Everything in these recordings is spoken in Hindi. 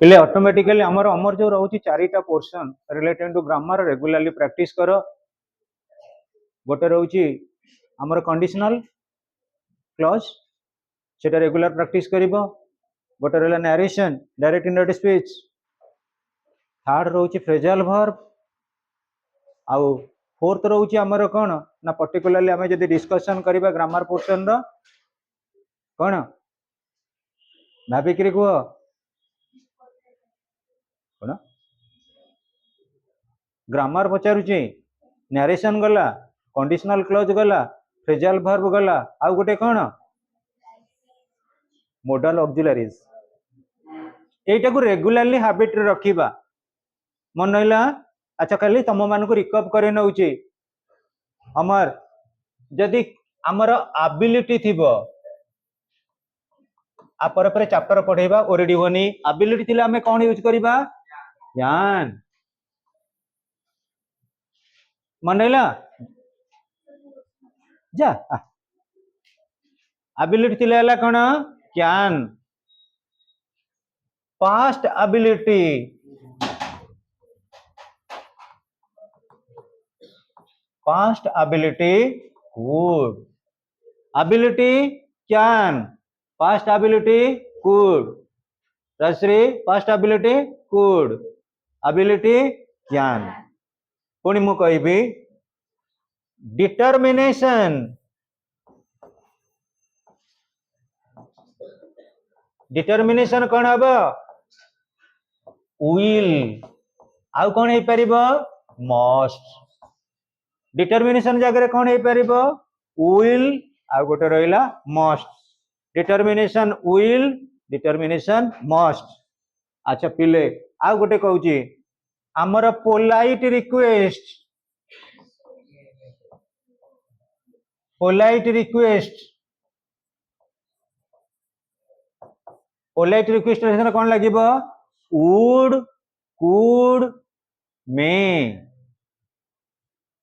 पिले ऑटोमेटिकली अमर अमर जो रोची चारिटा portion related to grammar regularly practice करो। गोटे रोची अमर कंडीशनल क्लॉज सेटा रेगुलर प्रैक्टिस करिवो। गोटे रहला narration direct indirect speech. Third रोची फ्रेजल वर्ब। आउ फोर्थ रोची अमर कोन ना पर्टिकुलरली आमे जदी डिस्कशन करिबा ग्रामर पोर्शन रो कोन भाभी करी को कोन ग्रामर पचारुची नरेशन गला कंडीशनल क्लॉज गला फ्रेजल वर्ब गला आउ गोटे कोन मॉडल ऑक्सिलरीज। एटा को रेगुलरली हैबिट रे रखिबा मन नइला। अच्छा खाली तुम मान को रिकव करे नउची अमर जदि हमर एबिलिटी थिबो आ पर चैप्टर पढेबा ओरेडी होनी। एबिलिटी थिले हमें कोन यूज करिबा ज्ञान मन नइला जा एबिलिटी थिले हला कोन ज्ञान। Past ability could ability can past ability could रश्री past ability could ability can। पुणी मु कहबी डिटरमिनेशन डिटरमिनेशन कौन हम विल आउ कौन हो पार मस्ट। डिटरमिनेशन जगह कौन हो पार विल आउ गोटे रहा must. Determination will determination must. अच्छा पिले आउ गोटे कहूँ आमर polite request polite request polite request कौन लगे would could may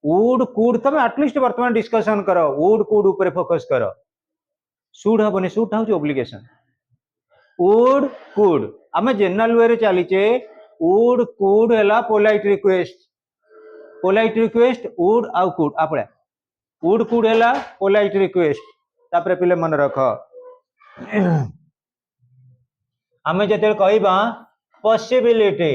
would could तुम एटलिस्ट वर्तमान डिस्कशन करो वुड कुड ऊपर फोकस करो। शुड हबनी शुड हूँ ओब्लिगेशन वुड कुड आम जनरल वे चलीचे वुड कुड है पोलाइट रिक्वेस्ट वुड आउ कुड आपड़ा वुड कुड है पोलाइट रिक्वेस्ट। तापर पिले मन रख आम जो कहबा पॉसिबिलिटी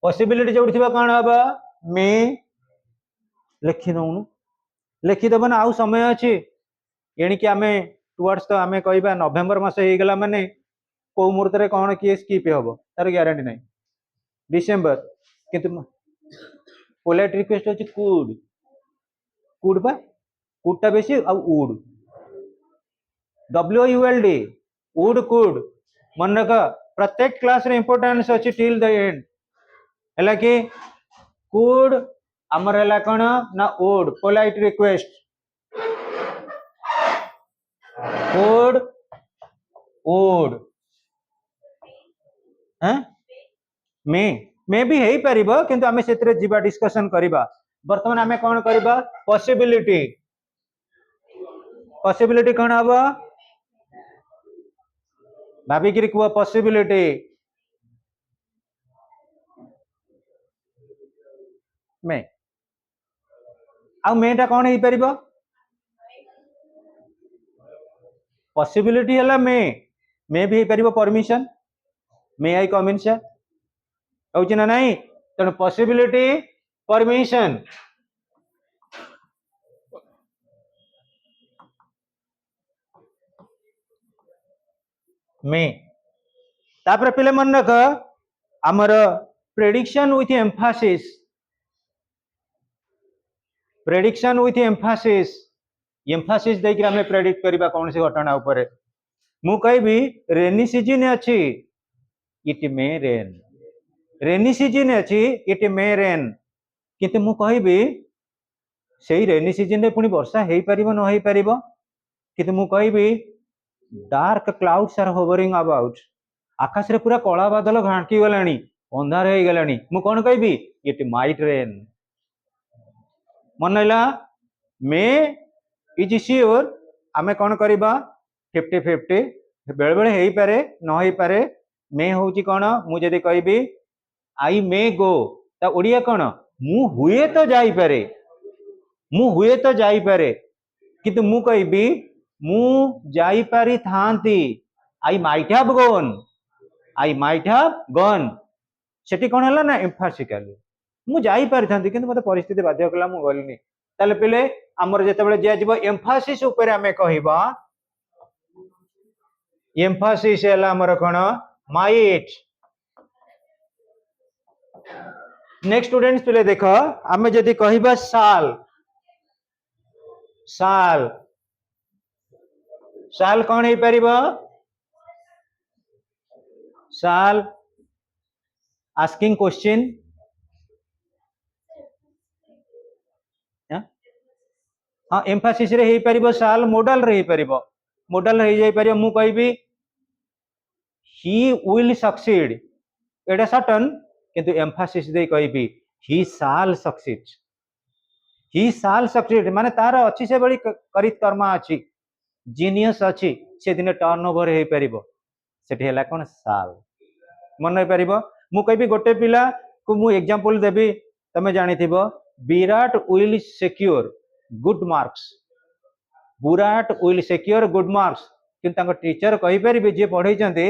पॉसिबिलिटी जो कौन हम मे लिखिदौनु लिखिदेव ना आउ समय अच्छी एणिकी आम टुवर्ड्स तो आम कह नवेम्बर मास हो गला माने कौ मुहूर्त में कौन किए स्किप हम तार ग्यारंटी ना डिसेम्बर किंतु पोलाइट रिक्वेस्ट अच्छी कुड कुड बा कुडटा बेसी वुड WULD वुड कुड मन रख प्रत्येक क्लास रे इंपोर्टेंस अच्छी टिल द एंड है कि कुड आमर है कौन ना would polite request could would may भी है पारिबो किंतु आमे सेतरे जीवा डिस्कशन करिबा। वर्तमान आमे कौन करिबा पॉसिबिलिटी पॉसिबिलिटी कौन हम भाविक कह पॉसिबिलिटी मे आउ मेटा कौन हो पार पॉसिबिलिटी है मे भी हो पार परमिशन मे आई कम इन सर कहूँ ना नहीं तेणु पॉसिबिलिटी परमिशन मे तापर पिले मन रख आमर प्रेडिक्शन विथ एम्फासिस एम्फासिस देके आमे प्रेडिक्ट करबा कौन सी घटना ऊपर मु कहबी रेनी सीजन अच्छी it may rain rainy season अच्छी इट मे रेन किंतु मु कहबी सेही रेनी सीजन रे पुनी वर्षा हेई परिबो न हेई परिबो किंतु मु कहबी dark clouds are hovering about आकाश रे पूरा कला बादल घांटी गलानी अंधार हो गलानी मु कौन कहबी इट माइट रेन मन नइला मे इज श्योर आमे कौन करबा 50-50 बेले बेले हेई पारे न हेई पारे मे होची कौन मु जदी कहबी आई मे गो ता ओडिया कौन मु हुए तो जाई पारे मु हुए तो जाई पारे किंतु मु कहबी मु जाई पारी थांती I might have gone I might have gone सेठी कौन हला ना एम्फासिकली मु जाई पारी थांती किंतु मते परिस्थिति बाध्य कला मु गलिनी ताले पिले हमर जेतेबेले दिया जिवो एम्फासिस ऊपर हमें कहिबा एम्फासिस हला हमर कोन माइट नेक्स्ट स्टूडेंट्स पिले देखो आमे जदी कहिबा साल साल साल कौन हे परिबो साल आस्किंग क्वेश्चन हाँ एम्फासिस रे हे परिबो साल मॉडल रे हे परिबो मॉडल रे जाई परिबो मु कहबी he will succeed Etah certain किंतु एम्फासिस दे कहबी ही शाल सक्सीड माने तार अछि से बड़ी करित कर्मा अछि जीनियस अछि से दिन टर्नओवर हे परिबो सेठी हला कोन साल मन हे परिबो मु कहबी गोटे पिला को मु एग्जांपल देबी तमे जानिथिबो Virat will secure good marks Virat will secure good marks किंतु तांको टीचर कहि परिबे जे पढै चंती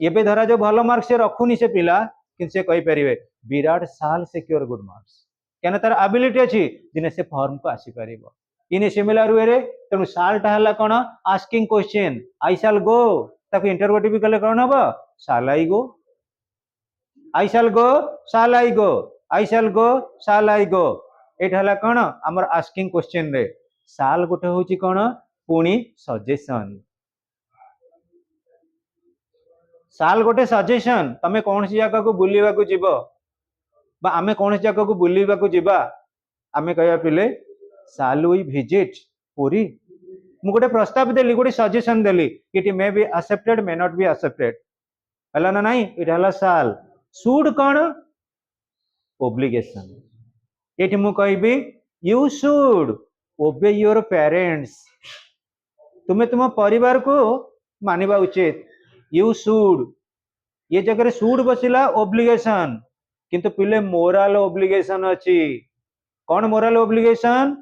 एबे धरा जो भलो मार्क्स से रखुनी से पिला किंतु से कहि परिबे विराट शाल सिक्योर गुड मार्क्स केना तार एबिलिटी अछि दिने से फॉर्म को आसी परिबो इन सिमिलर वे रे तनु शाल टा हला कोन आस्किंग क्वेश्चन आई शैल गो ताको इंटरोगेटिव कले कोन हबो शाल आई गो आई शैल गो शाल आई गो आई शैल गो शाल आई गो एटा हला कोन हमर आस्किंग क्वेश्चन रे शाल गोटे होची कोन पुनी सजेशन साल गोटे सजेशन तमे कौन सी जगह को बुलीबा को जीवो बा आमे कौन सी जगह को बुलीबा को जीवा आमे कहया पिले साल वी विजिट पुरी मु गोटे प्रस्ताव देली गोटे suggestion Delhi it may be accepted may not be accepted हला ना नहीं इट हला साल शुड कौन ओब्लिगेशन एठी मु कहबी यू शुड ओबे योर पेरेंट्स तुम्हें तुम परिवार को मानिबा उचित यू शुड ये जगह शुड बसिला ओब्लिगेशन किंतु पिले मोरल ओब्लिगेशन अछि कौन moral obligation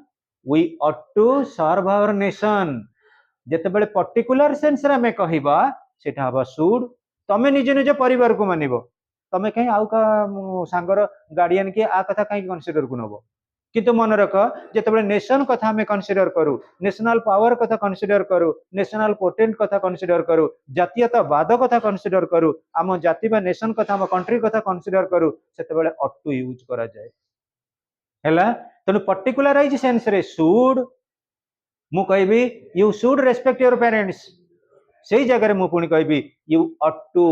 we ought to serve our nation जते बेले पर्टिकुलर सेंस रे में कहिबा सेटा हबा शुड तमे निजे निजे परिवार को मानिबो तमे कहीं आउ का सांगर गार्डियन के आ कथा कहीं कंसीडर को नबो किंतु मन रख जेतेबेले नेशन कथा हमें कंसीडर करू नेशनल पावर कथा कंसीडर करू नेशनल पोटेंट कथा कंसीडर करू जातीयतावाद कथा कंसीडर करू आम जाति बा नेशन कथा आम कंट्री कथा कंसीडर करू सेतेबेले ऑट टू यूज करा जाय हैला तनु पर्टिकुलराइज सेंस रे शुड मु कहबी you should respect your parents सेही जगह रे मु पुनी कहबी you ought to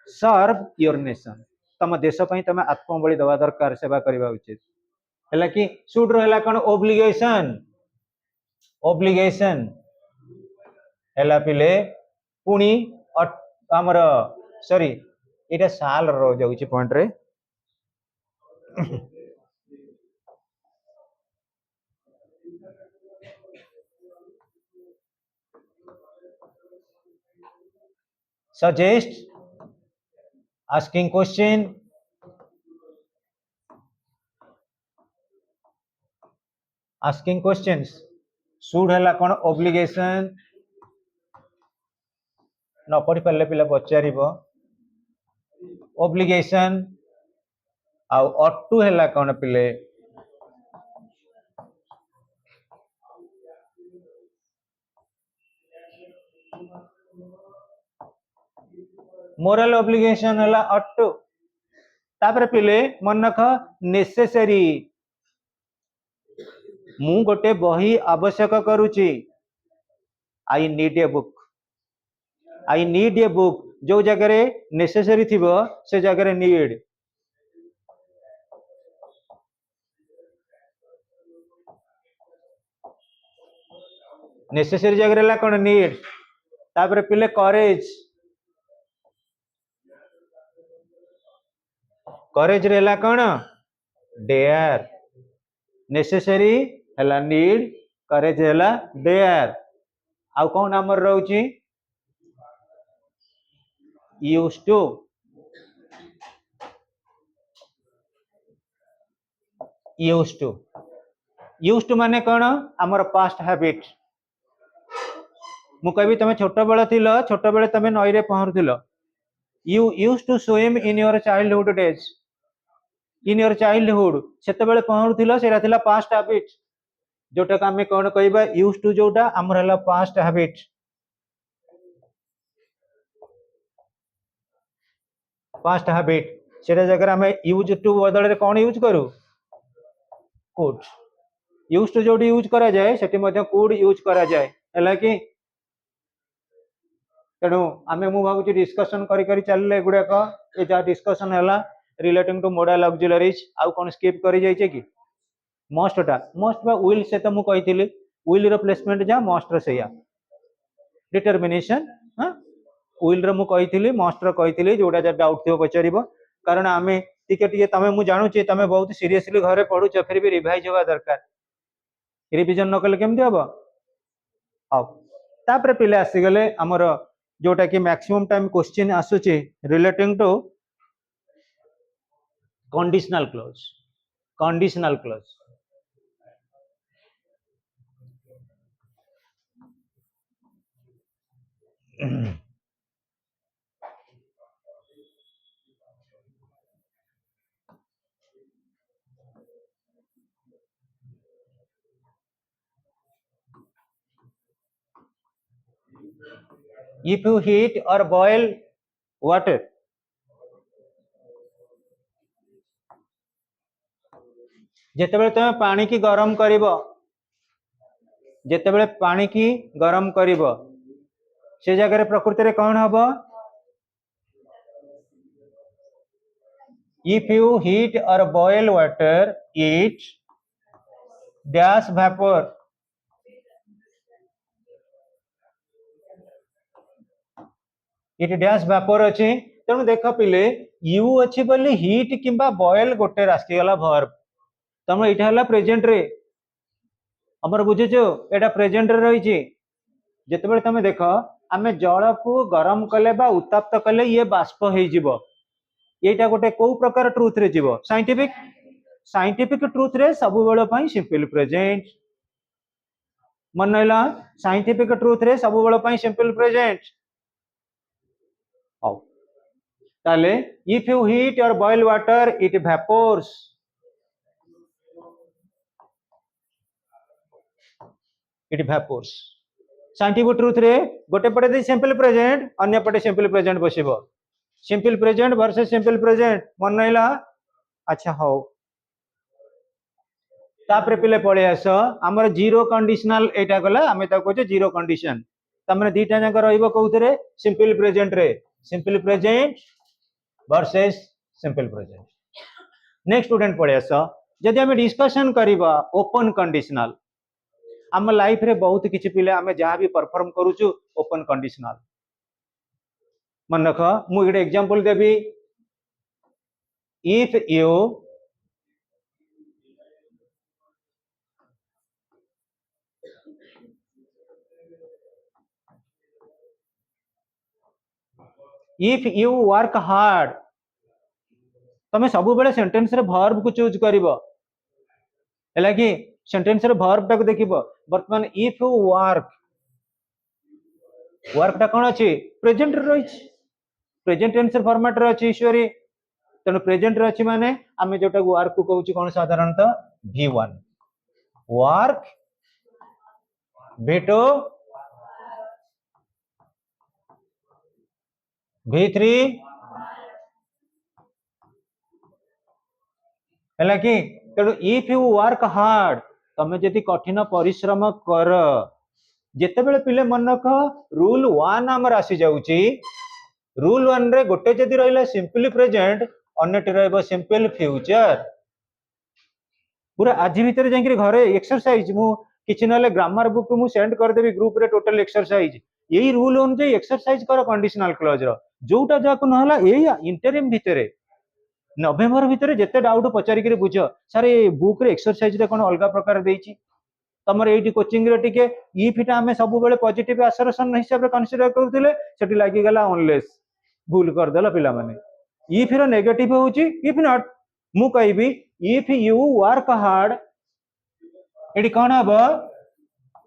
serve your nation तम देश पई तमे आत्मबळी दवा दरकार सेवा करबा उचित हैला कि शुड रहला कोन ओब्लिगेशन ओब्लिगेशन हैला पिले पुनी हमर सॉरी एटा साल रो जाउची पॉइंट रे suggest asking question asking questions should हला कोन obligation न पढ़ी पाले पिला पचारिबो obligation आ ought to हला कोन पिले मोरल obligation हला ought to तापर पिले मन रख नेसेसरी मु गोटे बही आवश्यक करूची I need a book I need a book जो जगह रे नेसेसरी थिबो से जगह रे नीड नेसेसरी जगह रे ला कोन नीड तापर पिले करेज करेज रेला कोन डेयर नेसेसरी हला नीड करेज हैला देयर आउ कौन आमर रहउची यूज्ड टू यूज्ड टू माने कौन आमर पास्ट हैबिट मु कहबी तमे छोट बेले थिलो छोट बेले तमे नई रे पहरुथिलो you used to swim in your childhood days in your childhood सेते बेले पहरुथिलो सेरा थिला पास्ट हैबिट जोटा का हमें कौन कहबा यूज्ड टू जोटा हमर हला पास्ट हैबिट सेटा जगह हमें यूज टू बदल रे कौन यूज करू कुड यूज टू जोटी यूज करा जाए सेठी मध्ये कुड यूज करा जाए हला कि तेणु आमे मु भाबुची डिस्कशन करी करी चलले गुडा का ए जा डिस्कशन हला रिलेटिंग टू मॉडल ऑक्सिलरीज आउ कोन स्किप करी जाय छे कि मस्ट बा विल से तो मु कहिथिली विल रो प्लेसमेंट जा मस्ट रो सेया डिटरमिनेशन हां विल रो मु कहिथिली मस्ट रो कहिथिली जोडा जा डाउट थियो पचरिबो कारण आमे टिके टिके तमे मु जानु छी तमे बहुत सीरियसली घरे पढु छ फिर भी रिवाइज होगा दरकार रिवीजन न कले केमति हबो अब तापर पिले आसी गले हमर जोटा कि मैक्सिमम टाइम क्वेश्चन आसुची relating to conditional clause if you heat or boil water जेतेबेले तमे पानी की गरम करिवो जेतेबेले पानी की गरम करिवो से जगह रे प्रकृति रे कौन हबो if you heat or boil water it dash vapor it dash vapor अछि तेणु देख पिले यू अछि बोली हीट किंबा बॉयल गोटे रास्ती गला वर्ब तमे इटा हला प्रेजेंट रे हमर बुझिछो एटा प्रेजेंट रे रही छी जेतेबेले तमे देखो आमे जल को गरम कले बा उत्तप्त कले ये बाष्प हेई जिवो एटा गोटे को प्रकार ट्रुथ रे जिवो साइंटिफिक ट्रुथ रे सब बेले पई सिंपल प्रेजेंट मन नैला साइंटिफिक ट्रुथ रे सब बेले पई सिंपल प्रेजेंट Oh. ताले if you heat or boil water it vapors scientific truth रे गोटे पटे दे सिंपल प्रेजेंट अन्य पटे सिंपल प्रेजेंट बसिबो simple present versus simple present मन नैला अच्छा हो तापर पिले पळे आसो हमर जीरो कंडीशनल एटा गला हमें ता कहचे जीरो कंडीशन तमने दीटा जंग रहइबो कोउतरे सिंपल प्रेजेंट रे simple present versus simple present next student पळे आसो जदि हमें डिस्कशन करिबा ओपन कंडीशनल हम लाइफ रे बहुत किछि पिले हमें जहां भी परफॉर्म करूछु ओपन कंडीशनल मन रख मु एटा example Devi if you if you work hard तमे सब बेले सेंटेंस रे वर्ब को चूज करिवो हैला कि सेंटेंस रे वर्ब टा को देखिबो वर्तमान if you work टा कोन अछि प्रेजेंट रे रहिछि प्रेजेंट टेंस फॉर्मेट रे अछि ईश्वरी तने प्रेजेंट रे अछि माने हमें जोटा वर्क को कहउछि कोन साधारणतः v1 वर्क v2 v3 हैला कि तेणु इफ यू वर्क हार्ड तमे जदि कठिन परिश्रम कर जेतेबेले पिले मन रख रूल 1 हमर आसी जाउची रूल 1 रे गोटे जदि रहिला सिंपली प्रेजेंट अन्यटी रहबो सिंपल फ्यूचर पूरा आज भीतर जाई घरे एक्सरसाइज मु किछि नले ग्रामर बुक मु सेंड कर देबी ग्रुप रे टोटल एक्सरसाइज यही रूल अनुसार एक्सरसाइज कर कंडीशनल क्लॉज रो जोटा जाको नहला एई इंटरिम भीतर नवेम्बर भीतर जेते डाउट पचारि के बुझ सर ए बुक रे एक्सरसाइज रे कोन अलगा प्रकार देइची तमर एटी कोचिंग रे टिके इफ टा हमें सब बेले पॉजिटिव असर्शन हिसाब रे कंसीडर करथिले सेठी लागि गेला अनलेस भूल कर देला पिला माने इफ रो नेगेटिव होची इफ नॉट मु कहबी इफ यू वर्क हार्ड एटी कोन हबो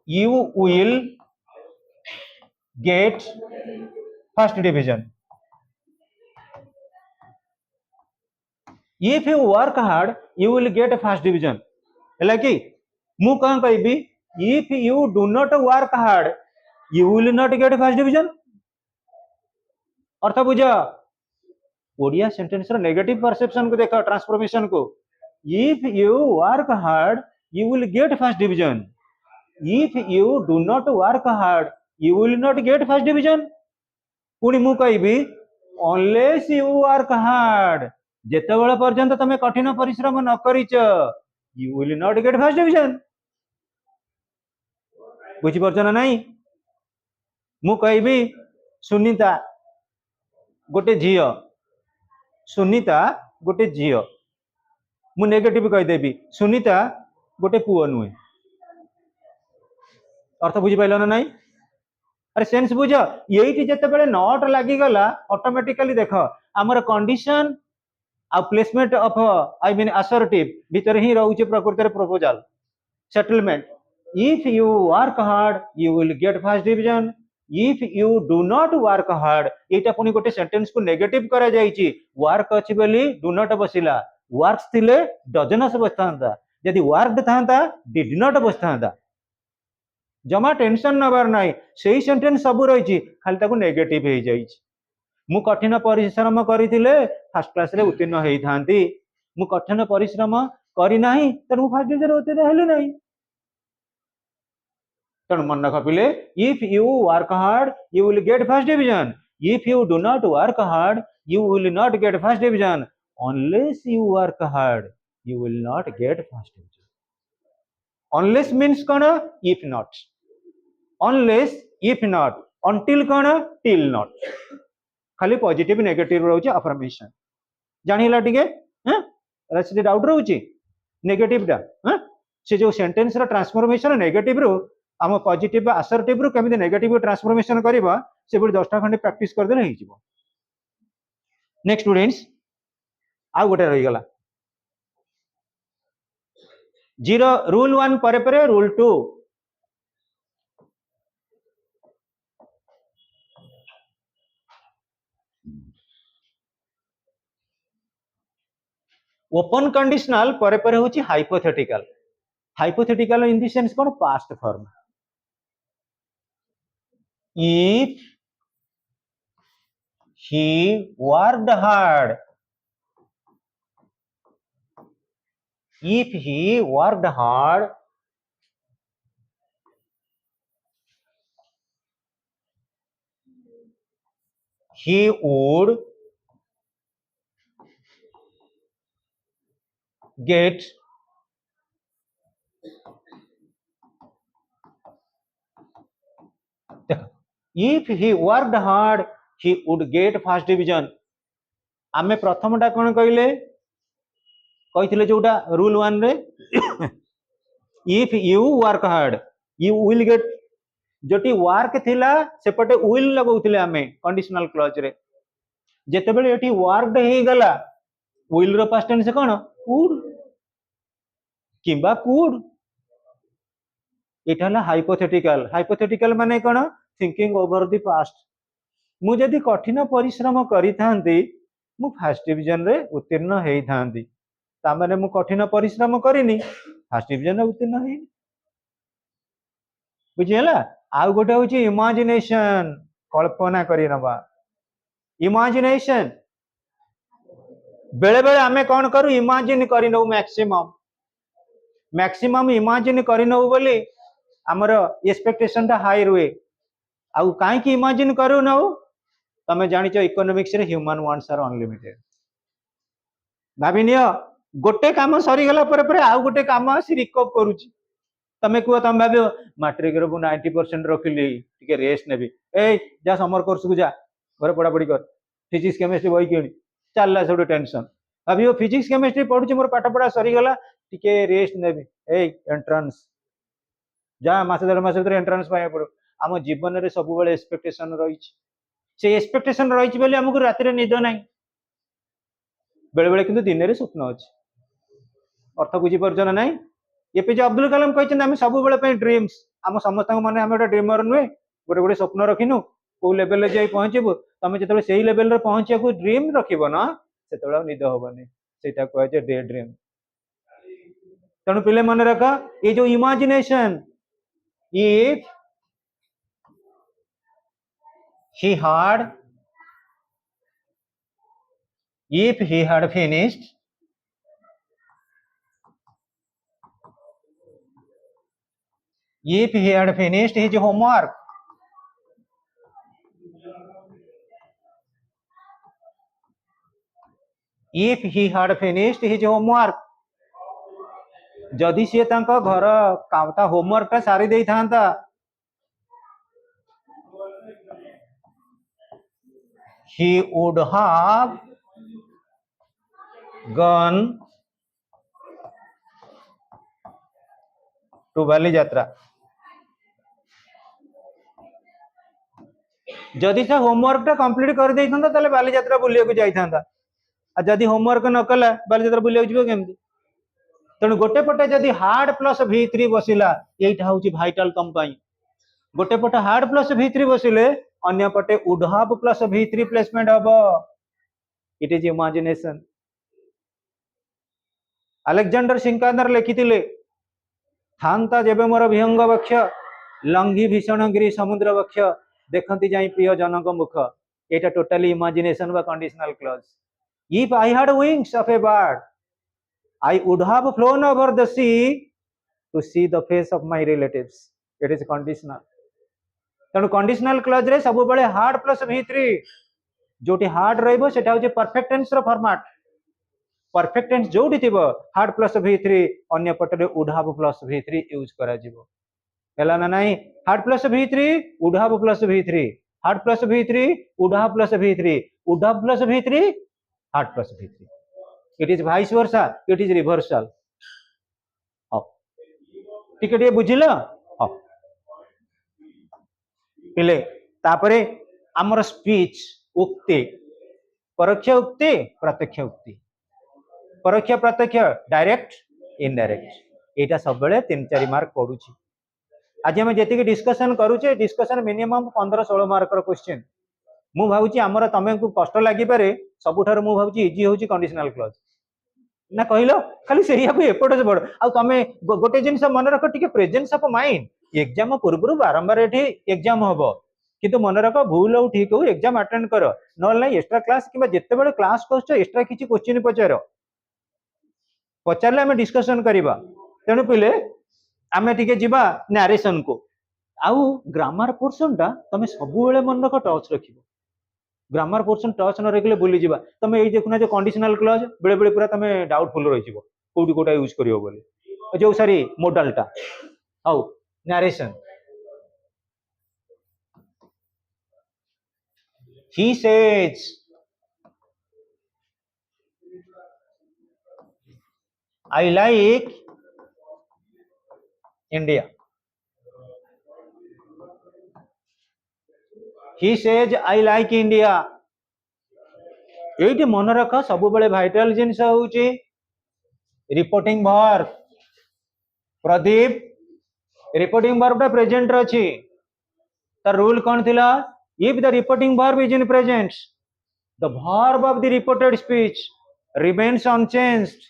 you will get first division if you work hard you will get first division है कि मु कौन कहबी if you do not work hard you will not get first division अर्थ बुझ ओडिया सेंटेंस रो नेगेटिव परसेप्शन को देखो ट्रांसफॉर्मेशन को if you work hard you will get first division if you do not work hard you will not get first division पुणी मु कहबी अनलेस यू वर्क हार्ड जेतेबेले पर्यंत तमे कठिन परिश्रम न करिच you will not get first division बुझी परछ ना नहीं मु कहबी सुनीता गोटे झियो सुनीता गोटे झियो मु नेगेटिव कह देबी सुनीता गोटे पुओ नुहे अर्थ बुझी पाइल ना नहीं अरे सेंस बुझ यही जिते नट लगिगला ऑटोमेटिकली देख आमर कंडीशन आ placement of I mean assertive भीतर ही रोचे प्रकृति proposal settlement if you work hard you will get first division if you do not work hard एटा पुनी गोटे सेंटेंस को नेगेटिव करा जायछि वर्क अछि बोली डू नॉट बसिला वर्क्स थिले डजनस बसतांता यदि वर्कड थांता डिड नॉट बसतांता जमा टेंशन नबार नाही सेही सेंटेंस सब रही खाली ताको नेगेटिव हो जाइछि मु कठिन परिश्रम करिथिले फर्स्ट क्लास रे उत्तीर्ण हेई थांती मु कठिन परिश्रम करी नाही त मु फर्स्ट डिवीजन उत्तीर्ण हेलु नाही तेणु मन रख पिले if you work hard you will get first division if you do not work hard you will not get first division unless you work hard you will not get first division unless means कौन if not unless if not until कौन टिल नॉट खाली पॉजिटिव नेगेटिव रोचे अफर्मेशन जानिला टिके हैं रसि डाउट रोचे नेगेटिव दा हैं से जो सेंटेंस रो ट्रांसफॉर्मेशन नेगेटिव रो आम पॉजिटिव असर्टिव रो केमिति नेगेटिव ट्रांसफॉर्मेशन करबा से बडी 10टा खंडे प्रैक्टिस कर देले हिजिबो नेक्स्ट स्टूडेंट्स आ गोटे रही गला जीरो रूल 1 परे परे रूल 2 ओपन कंडीशनल परे परे होची hypothetical hypothetical in the sense cone past form if he worked hard if he worked hard he would get if he worked hard he would get first division आमे प्रथमटा कोन कहले कहिथिले जोटा रूल 1 रे if you work hard you will get जोटी वर्क थिला सेपटे विल लगौथिले आमे कंडीशनल क्लॉज रे जेतेबेले एठी वर्कड हे गला विल रो पास्ट टेंस कोन कुड किबा कुड एठाला हाइपोथेटिकल हाइपोथेटिकल माने कोन थिंकिंग ओवर द पास्ट मु जदि कठिन परिश्रम करि थांती मु फर्स्ट डिवीजन रे उत्तीर्ण हेई थांती ता माने मु कठिन परिश्रम करिनी फर्स्ट डिवीजन रे उत्तीर्ण हेई बुझियला आ गोटे होची इमेजिनेशन कल्पना करि नबा इमेजिनेशन बेले बेले आमे कोन करू इमेजिन करि नउ मैक्सिमम मैक्सिमम इमेजिन करि नउ बोली हमर एक्सपेक्टेशन ता हाई रुए आउ काई की इमेजिन करू नउ तमे जानि छ इकोनॉमिक्स रे ह्यूमन वांट्स आर अनलिमिटेड भाबिनियो गोटे काम सरी गला पर आउ गोटे काम आसी रिकव करूची तमे कुआ तमे भाबियो मैट्रिक रो 90% रखिली टिके रेस्ट नेबी ए जा समर कोर्स को जा घर पढ़ा पढ़ी कर फिजिक्स केमिस्ट्री बही किणी चलला सब टेंशन भाबियो फिजिक्स केमिस्ट्री पढुची मोर पाठ पढ़ा सरी गला टिके रेस्ट नेबी ए एंट्रेंस जहाँ मास 1.5 मास भीतर एंट्रांस पाए पड़ो आम जीवन में सब बेले एक्सपेक्टेशन रही से एक्सपेक्टेशन रही बोली आमको राति निद ना बेले बेले किंतु दिन में स्वप्न अच्छे अर्थ बुझीपार ना नाई एपीजे अब्दुल कलाम कहते आम सब बेले ड्रीम्स आम समस्त मन आम गोटे ड्रीमर नुहे गोटे गोटे स्वप्न रखिनु कौ लेवल जाई पहुंचबू तुम जो से लेवल पहुंचा ड्रीम रखिब ना से निद हेनी से कहुए डे ड्रीम तेणु पिले मन रख ये जो imagination if he had if he had finished his homework if he had finished his homework जदि सी घर होमवर्क टा सारी दे था he would have gone to बाली यात्रा जदि से होमवर्क टा कंप्लीट कर दे था बाली यात्रा बुलिया जाता जदि होमवर्क न कला बाली यात्रा बुलिया जीव केमती तेणु गोटे पटे जदि हार्ड प्लस V3 बसिला यहीटा हूँ भाइटाल तुम गोटे पटे हार्ड प्लस V3 बसिले अन्य पटे would have plus V3 placement हम इट इज इमेजिनेशन अलेक्जेंडर सिंकादर लिखिथिले थांता जेबे मोर विहंग वक्ष लंघी भीषण गिरी समुद्र वक्ष देखती जाई प्रिय जनक मुख एटा टोटली इमेजिनेशन बा conditional clause if I had wings of a bird I would have flown over the sea to see the face of my relatives it is conditional तेणु कंडीशनल क्लॉज रे सब बेले हार्ड प्लस V3 जोटी हार्ड रहिबो सेटा होचे परफेक्ट टेंस रो फॉर्मेट परफेक्ट टेंस जोटी थिबो हार्ड प्लस V3 अन्य पटरे would have plus V3 use करा जिवो हैला ना नाही hard plus V3 would have plus V3 hard plus V3 would have plus V3 would have plus V3 hard plus V3 it is vice versa it is reversal टिके टिके बुझिला पिले तापरे आमर स्पीच उक्ति परोक्ष उक्ति प्रत्यक्ष उक्ति परोक्ष प्रत्यक्ष डायरेक्ट इनडायरेक्ट एटा सब बेले 3-4 मार्क पडुची आज हम जेतिके डिस्कशन करूचे डिस्कशन मिनिमम 15-16 मार्क रो क्वेश्चन मु भाबुची हमर तमेको कष्ट लागि पारे सबुठार मु भाबुची इजी होची कंडीशनल क्लॉज ना कहलो खाली सेरिया को एपट बड़ आ तमे गोटे जिंस मन रख टिके प्रेजेंस ऑफ माइंड एग्जाम पूर्व बारंबार एठी एग्जाम हबो किंतु मन रख भूल हो ठीक हो एग्जाम अटेंड कर नल ना एक्स्ट्रा क्लास किबा जेते बेले क्लास करछ एक्स्ट्रा किछि क्वेश्चन पचारले आमे डिस्कशन करिबा तेनु पिले आमे टिके जिबा नरेशन को आउ ग्रामर पोर्शन टा तमे सब बेले मन रख टच रखिबो ग्रामर पोर्शन टच न रखले भूली जिबा तमे एई देखुना जो कंडीशनल क्लॉज बेले बेले पूरा तमे डाउटफुल रहि जिवो कोडी कोटा यूज करियो बोले जो सारी मॉडल टा how narration he says I like India he says I like India एठी मन रख सब बेले भाइटल जिंस होउची reporting verb Pradeep reporting verb टा प्रेजेंट रछि त रूल कोन थिला if the reporting verb is in present the verb of the reported speech remains unchanged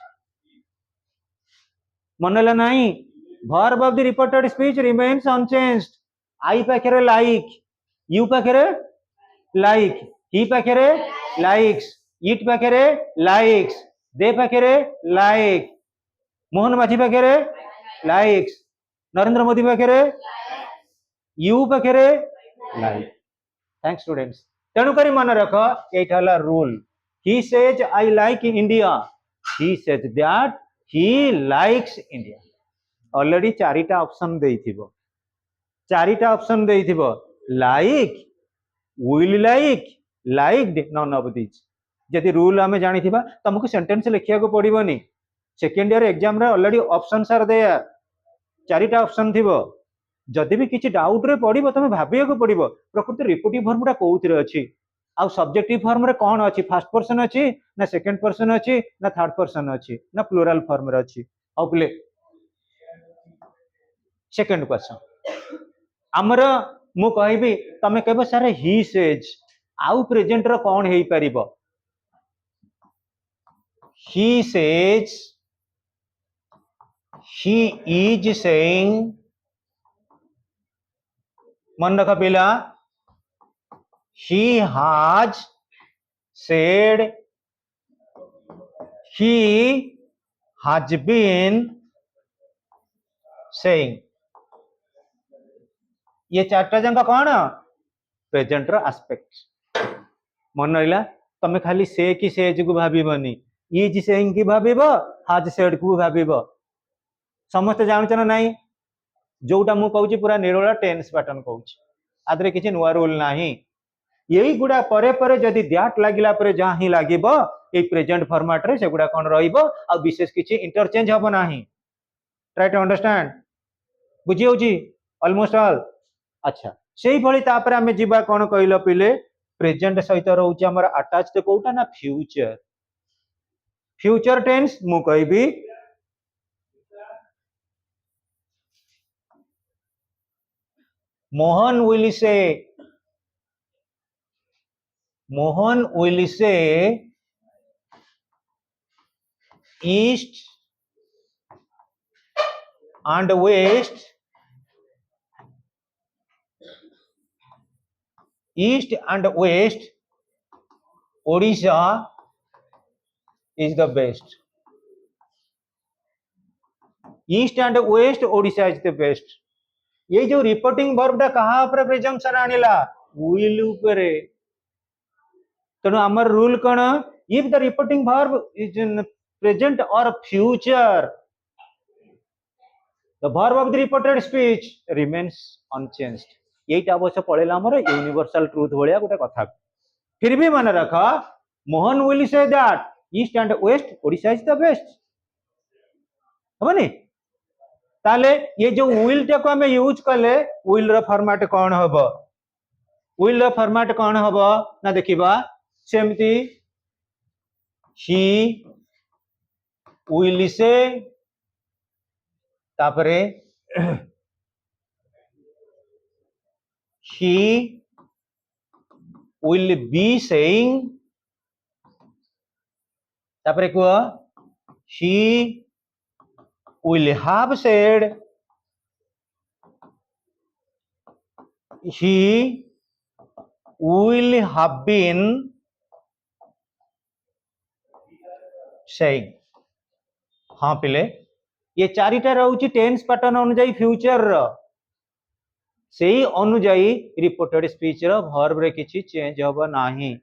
मनला नहीं verb of the reported speech remains unchanged I पाखरे like you पाखरे like he पाखरे likes it पाखरे likes they पाखरे like मोहन माझी पाखरे likes नरेंद्र मोदी पाखरे you पाखरे like थैंक्स स्टूडेंट्स तेणु करी मन रख एटा rule he says I like India he says that he likes India already चारिटा ऑप्शन देइथिबो चारिटा ऑप्शन देइथिबो like will like liked none of this जदि रूल आमे जानिथिबा तुमको सेंटेंस लिखिया को पड़िबोनी सेकेंड ईयर एग्जाम रे ऑलरेडी ऑप्शंस आर देयर चारिटा ऑप्शन थिबो जदि भी किसी डाउट रे पड़िबो तमे भाबिया को पड़िबो प्रकृति रिपोर्टिव फॉर्मटा कोउथिरे अछि आ सब्जेक्टिव फॉर्म रे कोन अछि फर्स्ट पर्सन अछि ना सेकंड पर्सन अछि ना थर्ड पर्सन अछि ना प्लूरल फॉर्म रे अछि आ प्ले सेकंड क्वेश्चन हमर मु कहबी तमे कहबो सर ही सेज आउ प्रेजेंट रो कोन हेई परिबो he says he is saying मन रख पिला he has said he has been saying ये चारटा जंका कौन प्रेजेंट रो एस्पेक्ट मन रहिला तमे खाली से कि सेज को भाबिबनी इज सेइंग की भाबिबो हाज सेड को भाबिबो समस्त जानछ ना नाही जोटा मु कहूची पूरा निरोला टेंस पैटर्न कहूची आदरे किछि नुवा रूल नाही यही गुडा परे परे जदि दैट लागिला परे जा ही लागिबो ए प्रेजेंट फॉर्मेट रे से गुडा कोन रहिबो आ विशेष किछि इंटरचेंज हबो नाही ट्राई टू अंडरस्टैंड बुझी होची ऑलमोस्ट ऑल अच्छा सेही भली तापर हमें जिबा कोन कहिलो पिले प्रेजेंट सहित रहउची हमर अटैच्ड कोउटा ना फ्यूचर फ्यूचर टेंस मु कहबी Mohan will say east and west Odisha is the best east and west Odisha is the best ये जो रिपोर्टिंग वर्ब टा कहा ऊपर प्रिजम्पशन आनिला will ऊपर तेणु आमर रूल कौन if the reporting verb is in present और future the verb of the reported speech remains unchanged एटा अवश्य पळेला हमर यूनिवर्सल ट्रुथ भलिया गोटे कथा फिर भी मन रख Mohan will say that east and west Odisha is the best हबनी ताले ये जो विल टा को हमें यूज कले विल रो फॉर्मेट कौन हबो विल रो फॉर्मेट कौन हबो ना देखिबा सेमती ही विल से तापरे he will be saying तापरे को he will have said he will have been saying हाँ पिले ये चारिटा रहउची टेंस पैटर्न अनुଯାयी फ्यूचर रो सेही अनुଯାयी रिपोर्टेड स्पीच रो वर्ब रे किछि चेंज होबो नाही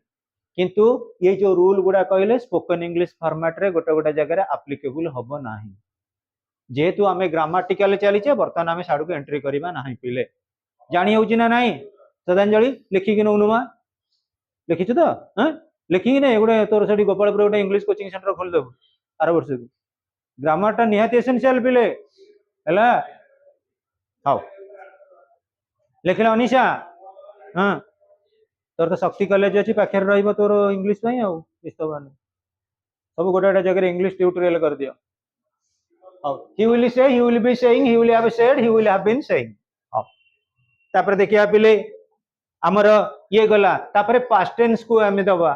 किंतु ये जो रूल गुडा कहले स्पोकन इंग्लिश फॉर्मेट रे गोटे गोटे जगह रे एप्लीकेबल होबो नाही जेहेतु आमे ग्रामाटिकल चलीचे बर्तमान आमे साडू को एंट्री करबा नाही पिले जानी होची ना नाही श्रद्धांजलि लिखि कि नउनुमा लिखिछु तो हां लिखि कि नै गोटे तोर सेठी गोपालपुर गोटे इंग्लिश कोचिंग सेंटर खोल देबो आर वर्ष को ग्रामर टा निहाती एसेंशियल पिले हला हाउ लिखले अनिशा हां तोर तो शक्ति कॉलेज अछि पाखेर रहइबो तोर इंग्लिश पई आ इस्तबान सब गोटे गोटे जगह इंग्लिश ट्यूटोरियल कर दियो how he will say he will be saying he will have said he will have been saying how तापर देखिया पिले हमर ये गला तापर पास्ट टेंस को हमें दबा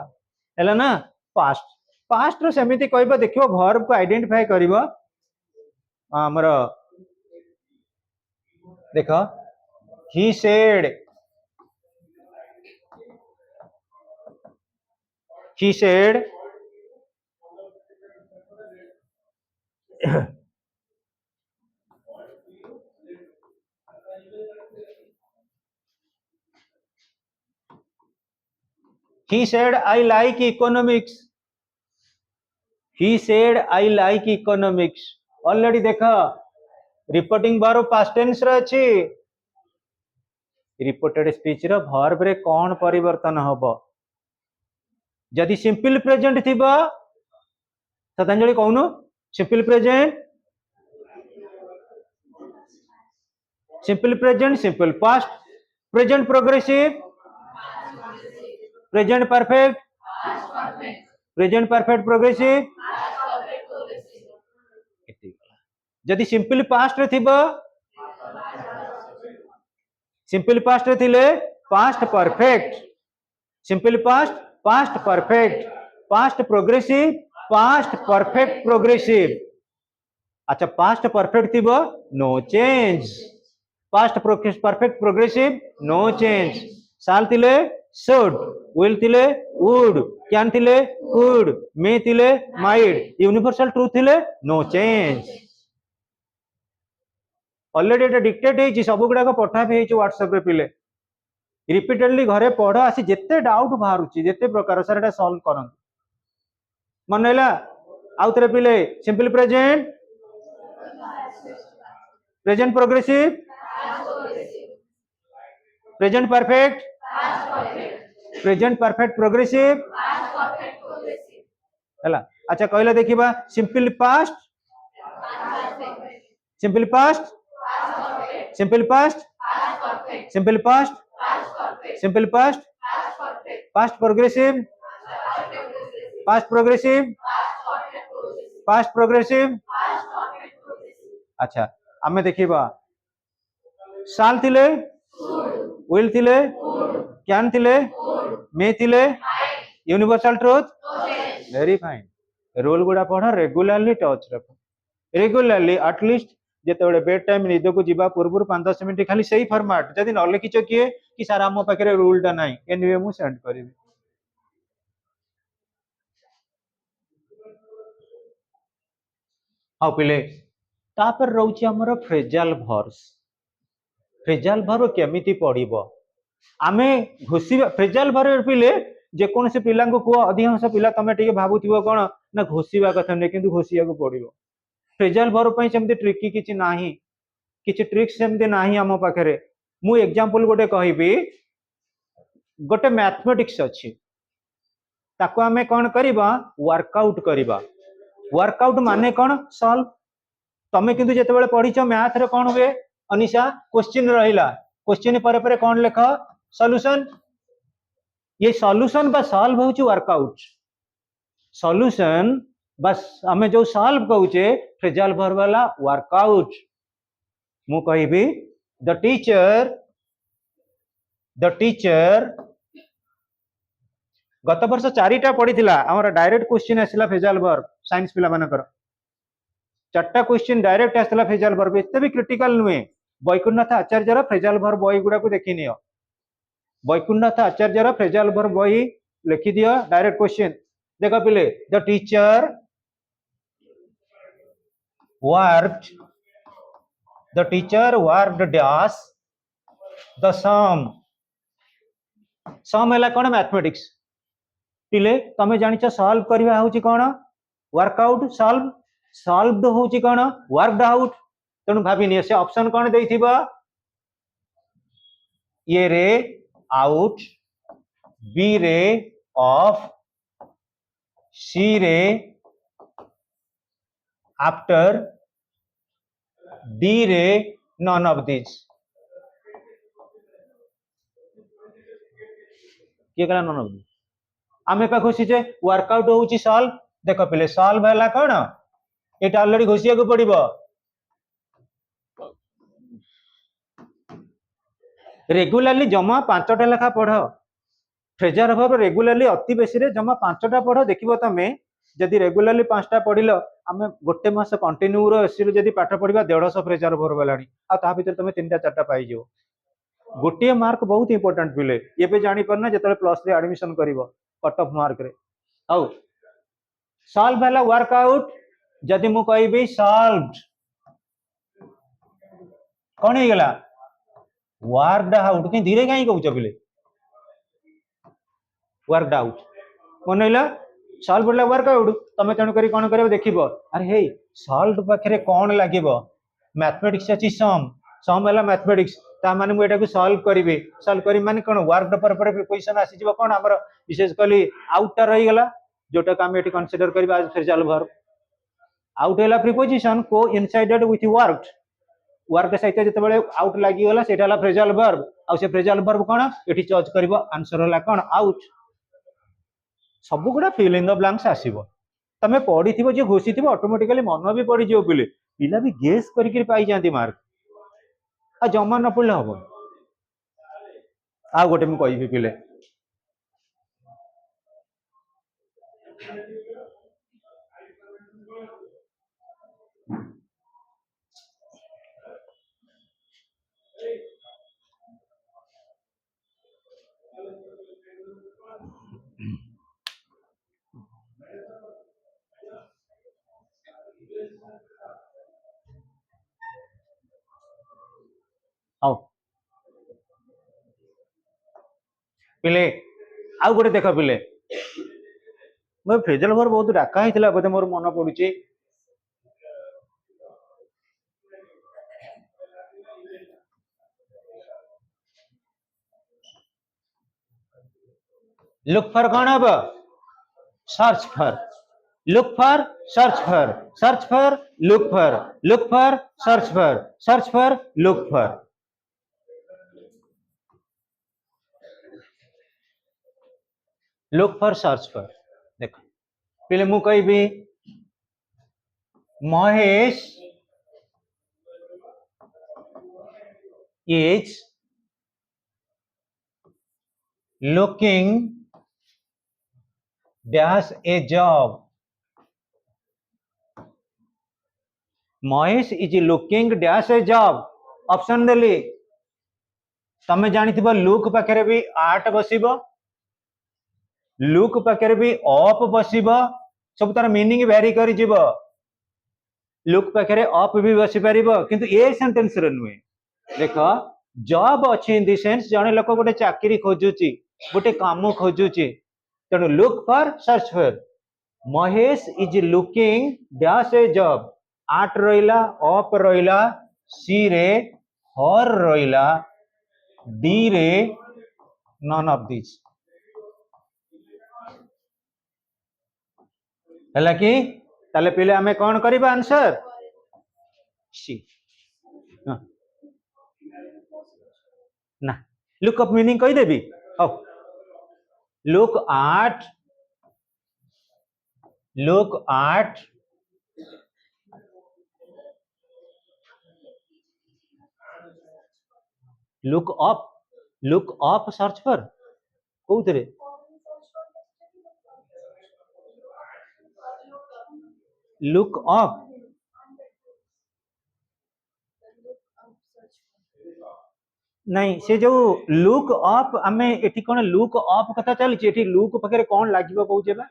हैला ना पास्ट पास्ट रो समिति कहबो देखियो वर्ब को आइडेंटिफाई करबो हमर देखो he said he said I like economics he said I like economics already देखा रिपोर्टिंग वर्ब पास्ट टेंस रे अछि रिपोर्टेड स्पीच रो वर्ब रे कोन परिवर्तन हबो जदि सिंपल प्रेजेंट थिबा श्रद्धांजलि कहूनु simple present simple present, simple past, present progressive, present perfect, present perfect progressive. जदि सिंपल पास्ट रे थिबो, सिंपल पास्ट रे थिले past perfect, simple past past perfect, past progressive past perfect progressive. अच्छा पास्ट परफेक्ट थिबो no change, past perfect progressive no change. Shall थिले शुड, विल थिले वुड, कैन थिले कुड, मे थिले माइट, यूनिवर्सल ट्रूथ थिले नो चेंज. ऑलरेडी एटा डिक्टेट हेची, सब गुडा पठा भी हेची व्हाट्सएप रे. पिले रिपीटेडली घरे पढ़, आसी जेते डाउट बाहरुची जेते प्रकार सर एटा सॉल्व करन. मन हैला आउ तरे पिले simple present, present progressive, present perfect, present perfect progressive हैला. अच्छा कहला देखिबा simple past, simple past, simple past, simple past, simple past, past progressive, past progressive, past progressive. अच्छा आमे देखिबा साल थिले, विल थिले, कैन थिले, मे थिले, universal truth. Very fine. Rule गुडा पढ़, रेगुलरली टच रख, रेगुलरली एटलीस्ट जेते बेड टाइम निद को जीवा पूर्व 5-10 मिनट खाली सही फॉर्मेट जदि न लिखिच किए कि सार आम पाखे रूल टा नहीं एनिवे मु सेंड करी. हाँ पिले तापर रोची हमर फ्रेजाल वर्ब्स. फ्रेजाल वर्ब केमिति पढ़िबो आमे घोषिबा. फ्रेजाल वर्ब पिले जे कोन से पिला को को अधिकांश पिला तमे टिके भाबुथिबो कोन ना घोषिबा कथा नै, किंतु घोषिया को पड़िबो. फ्रेजाल वर्ब पई सेमते ट्रिकी किछि नाही, किछि ट्रिक्स सेमते नाही आम पाखरे. मु एग्जांपल गोटे कहिबी, गोटे मैथमेटिक्स अछि ताको आमे कोन करिबा वर्कआउट करिबा. वर्कआउट माने कोन सॉल्व. तमे किंतु जेते बेले पढिछ मैथ रे कोन हुए अनिशा क्वेश्चन रहिला, क्वेश्चन परे परे कोन लेख सॉल्यूशन. ये सॉल्यूशन बा सॉल्व होची वर्कआउट. सॉल्यूशन बस हमें जो सॉल्व कहूचे फ्रेजाल वर्ब वाला वर्कआउट. मु कहिबी द टीचर, द टीचर गत वर्ष 4टा पढ़िथिला. हमर डायरेक्ट क्वेश्चन आसिला फ्रेजाल वर्ब साइंस पिला मानकर 4टा क्वेश्चन डायरेक्ट आसिला फ्रेजाल वर्ब. एते भी क्रिटिकल नुए. वैकुंठनाथ आचार्यर फ्रेजाल वर्ब बही गुडा को देखि नियो. वैकुंठनाथ आचार्यर फ्रेजाल वर्ब बही लिखि दियो. डायरेक्ट क्वेश्चन देखो पिले the teacher worked, the teacher worked dash the sum. Sum हैला कोन मैथमेटिक्स. पिले तमे जानिछ सॉल्व करबा होची कोन वर्कआउट. सॉल्व सॉल्वड होची कोन वर्कड आउट. तनु भाबी नि से ऑप्शन कोन देइथिबा ए रे आउट, बी रे ऑफ, सी रे आफ्टर, डी रे नॉन ऑफ दिस. के कला नॉन ऑफ दिस. आमे पा खुशीचे वर्कआउट होची सॉल्व. देखो पहले सॉल्व हैला कोन एटा ऑलरेडी घोषिया को पड़िबो. रेगुलरली जमा 5टा लेखा पढ़. फ्रेजाल वर्ब रेगुलरली अति बेसी रे जमा 5टा पढ़. देखिबो तमे जदि रेगुलरली 5टा पढ़िलो आमे गोटे मास कंटिन्यू रो एसी जदि पाठ पढ़िबा 150 फ्रेजाल वर्ब लानी आ ता भीतर तमे 3टा 4टा पाई जिवो. गोटे मार्क बहुत इंपोर्टेंट पिले. एबे जानि परना जतले प्लस 3 एडमिशन करिवो कट ऑफ मार्क रे. आउ सॉल्व हैला वर्कआउट. जदि मु कहबी सॉल्व्ड कोन हे गेला वर्कड आउट. कि धीरे काई कहउछ पिले वर्कड आउट. मन हैला सॉल्व हैला वर्कआउट. तमे तण करी कोन करबो देखिबो अरे हे सॉल्व पाखरे कोन लागिबो मैथमेटिक्स अछि सम. सम हैला मैथमेटिक्स ता माने मु एटा को सॉल्व करिवे. सॉल्व करी माने कोन वर्कड पर प्रिपोजिशन आसी जिवो कोन हमर विशेष कली आउट रही गेला जोटा का हम एटी कंसीडर करबा फ्रेजाल वर्ब. आउट हैला प्रिपोजिशन को इनसाइडेड विथ वर्कड. वर्क सहित जिते आउट लगिगला से फ्रेजल वर्ब आउ से फ्रेजल वर्ब कौन ये चॉइस कर आंसर है कौन आउट सब गुड़ा फिल इन द ब्लैंक्स आसीबो तमे पढ़ी जे घोषी थी ऑटोमेटिकली मन भी पड़ी जो पिले पिला भी गेस करके पाई जाती मार्क आ जमा न पड़े हम आ गोटे मुझे कहि पिले आओ पिले आउ गोटे देख पिले मैं फ्रेजल वर्ब बहुत डाका होता बोधे मोर मन पड़ुची लुक फॉर कौन हम search for look for search for search for look for look for search for search for look for look for search for देखो पहले मु कहबी Mahesh is looking dash a job Mahesh is looking dash a job option देली तमे जानी थी लुक पाखे भी आर्ट बसिबो लुक पाखे भी अप बसिबो सब तार मीनिंग वेरी करी जीवो लुक पाखे अप भी बसी पारिबो किंतु ए सेंटेंस रे नुहे देख जॉब अच्छी इन दी सेंस जने लोक गोटे चाकरी खोजुची गोटे काम खोजुची तेणु look for search for Mahesh is looking dash a job art रहिला अप रहिला सी रे हर रहिला डी रे नन ऑफ दिस है कि ताले पिले आमे कौन करिबा आंसर सी ना लुक अप मीनिंग कही देबी look or look up search for कोउतरे लुक अप नहीं से जो लुक अप आमे एठी कोन लुक अप कथा चलछि एठी लुक पकरे कोन लागिबो कहउछे बा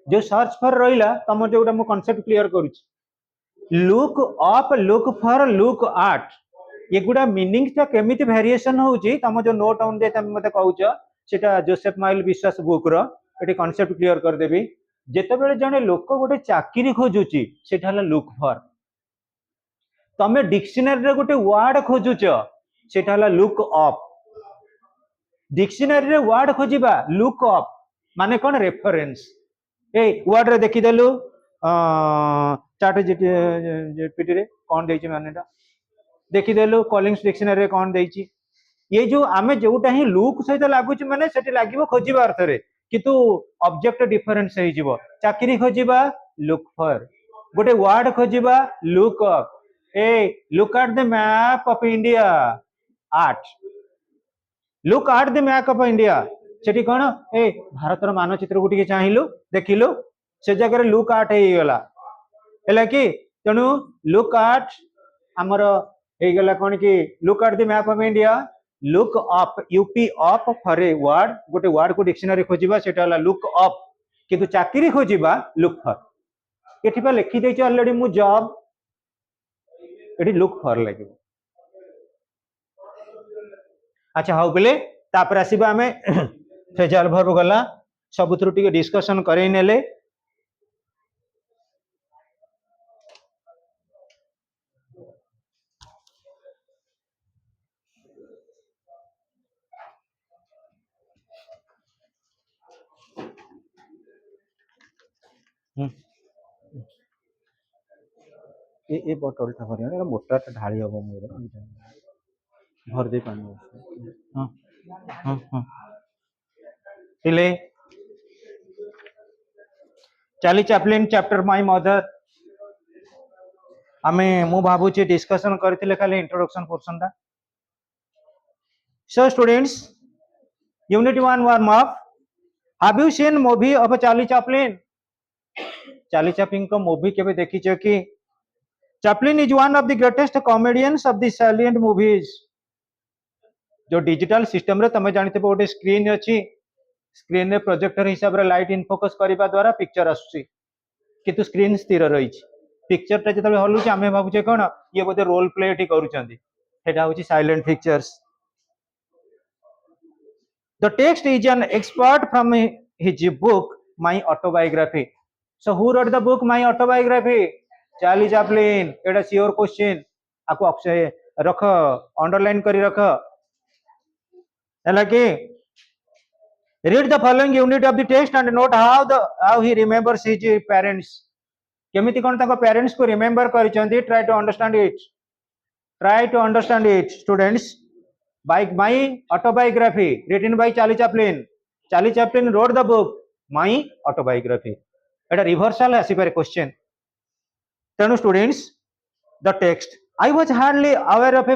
जो सर्च फॉर रहिला तम जोटा मो कांसेप्ट क्लियर करूछि look up look for look or ये गुडा मीनिंग ता केमिति वेरिएशन होउछि तम जो नोट ऑन दे तम मते कहउछ सेटा जोसेफ माइल विश्वास बुक रो एठी कांसेप्ट क्लियर कर देबी जेते बेले जने लोक गोटे चाकरी खोजुछि सेटा हला लुक फॉर तमे डिक्शनरी रे गोटे वर्ड खोजुछ सेटा हला लुक अप डिक्शनरी रे वर्ड खोजिबा लुक अप माने कोन रेफरेंस ए वर्ड रे देखि देलु चार्ट जीपीटी रे कोन देछि मानेटा देखि देलु कॉलिंग्स डिक्शनरी रे कोन देछि ये जो आमे जोटा ही लुक सहित लागुछि माने सेठी लागिबो खोजिबा अर्थ रे किंतु ऑब्जेक्ट डिफरेंस हे जिवो चाकरी खोजिबा लुक फॉर गोटे वर्ड खोजिबा look up a look at the map of India or look at the map of India सेठी कोन ए भारतर मानचित्र को टिके चाहिलु देखिलु से जगह लुक एट हे गला हैला कि तेनु लुक एट हमर हे गला कोन कि look at the map of India look up UP up for a word गोटे वर्ड को डिक्शनरी खोजिबा सेटा हला लुक अप किंतु चाकरी खोजिबा लुक फॉर एठी पा लिखि देछि ऑलरेडी मु जॉब एठी लुक फॉर लागिबो अच्छा हाउ बेले तापर आसीबा हमें फ्रेजल वर्ब गला सबुथरु टिके डिस्कशन करै नेले ए बोतल टा भरिया एरा मोटा टा ढाली हबो मोर भर दे पानी हां हां हां पिले Charlie Chaplin chapter my mother आमे मु भाबुची डिस्कशन करथिले खाली इंट्रोडक्शन पोर्शन टा so students unit 1 warm up have you seen movie of Charlie Chaplin Charlie Chaplin को मूवी केबे देखिछो कि Chaplin is one of the greatest comedians of the silent movies जो डिजिटल सिस्टम रे तमे जानते गोटे स्क्रीन अच्छी स्क्रीन रे प्रोजेक्टर हिसाब रे लाइट इन फोकस करबा द्वारा पिक्चर आसुची किंतु स्क्रीन स्थिर रही पिक्चर टा जतबे हलुची आमे भाबुचे कोन ये बोधे रोल प्ले टी करूचंदी सेटा होची silent pictures the text is an expert from his book my autobiography so who wrote the book my autobiography Charlie Chaplin Etah sure question आको ऑप्शन रख अंडरलाइन करी रख है read the following unit of the text and note how he remembers his parents केमिति कोन ताको पेरेंट्स को remember करिसंती try to understand it students by my autobiography written by Charlie Chaplin wrote the book my autobiography एटा रिवर्सल आसी पारे क्वेश्चन तेनु students the text I was hardly aware of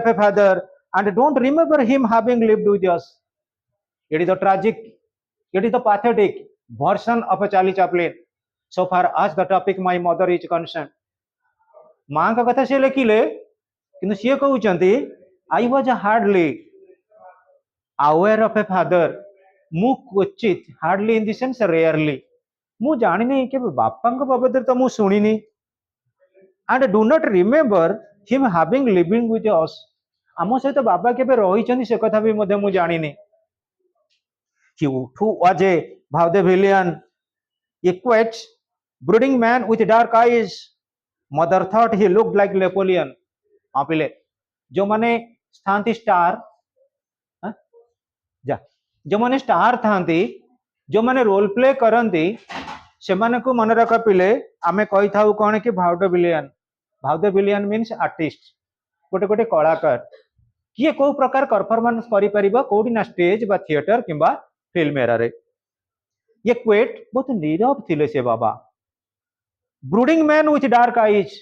a father and don't remember him having lived with us. It is the tragic, it is the pathetic version of a Charlie Chaplin. So far as the topic my mother is concerned. माँ का कथा से लिखिले किंतु सी कहउचंती I was hardly aware of a father. मु क्वचित hardly in the sense rarely. मु जानि नहीं के बापा को बाबद तो मु सुनिनी and do not remember him having living with us. आम सहित बाबा केबे रही से कथा भी मु जानी who was a vaudevillian equate brooding man with dark eyes mother thought he looked like Napoleon हाँ पिले जो माने स्थांति स्टार जा जो माने स्टार थांती जो माने रोल प्ले करंती से माने को मन रख पिले आमे कहि थाउ कोन कि भाउदेविलियन मीन्स आर्टिस्ट गोटे गोटे कलाकार किए को प्रकार परफॉर्मेंस करि परिबा कोडी ना स्टेज बा थिएटर किंबा फिल्म एरा रे ये क्वेट बहुत नीरव थिले से बाबा brooding man with dark eyes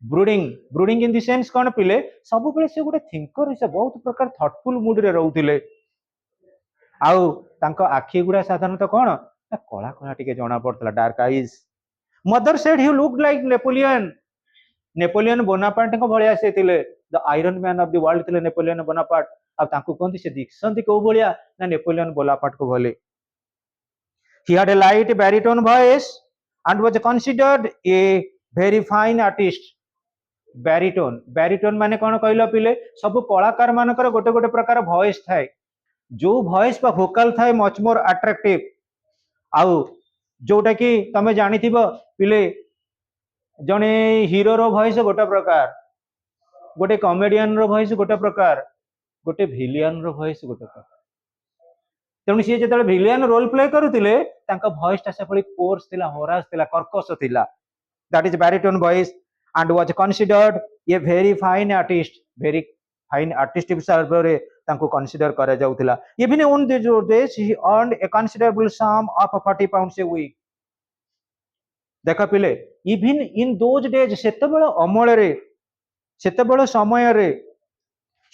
brooding in the sense कोन पिले सब बेले से गोटे थिंकर से बहुत प्रकार थॉटफुल मूड रे रहउथिले आउ तांको आखी गुडा साधारणतः कोन कला कला टिके जणा पड़तला dark eyes mother said he looked like Napoleon Bonaparte को भलिया से थिले the iron man of the world थिले नेपोलियन बोनापार्ट आ तांको कोंती से दिखसंती को भलिया ना नेपोलियन बोनापार्ट को भले he had a light baritone voice and was considered a very fine artist baritone माने कोन कहलो पिले सब कलाकार मानकर गोटे गोटे प्रकार वॉइस थाए जो वॉइस बा वोकल थाए मच मोर अट्रैक्टिव आउ जोटा कि तमे जानिथिबो पिले जने हीरो रो वॉइस गोटे प्रकार गोटे कॉमेडियन रो वॉइस गोटे प्रकार गोटे विलियन रो वॉइस गोटे प्रकार तेणु सी जो विलियन रोल प्ले करुले वॉइस टा से कोर्स थिला होरास थिला कर्कश थिला that is baritone voice and was considered a very fine artist हिसाब रे तांको कंसीडर करा जाउथिला even on the days he earned a considerable sum of 40 pounds a week देखा पिले इवन इन दोज डेज सेतेबेले अमल रे सेतेबेले समय रे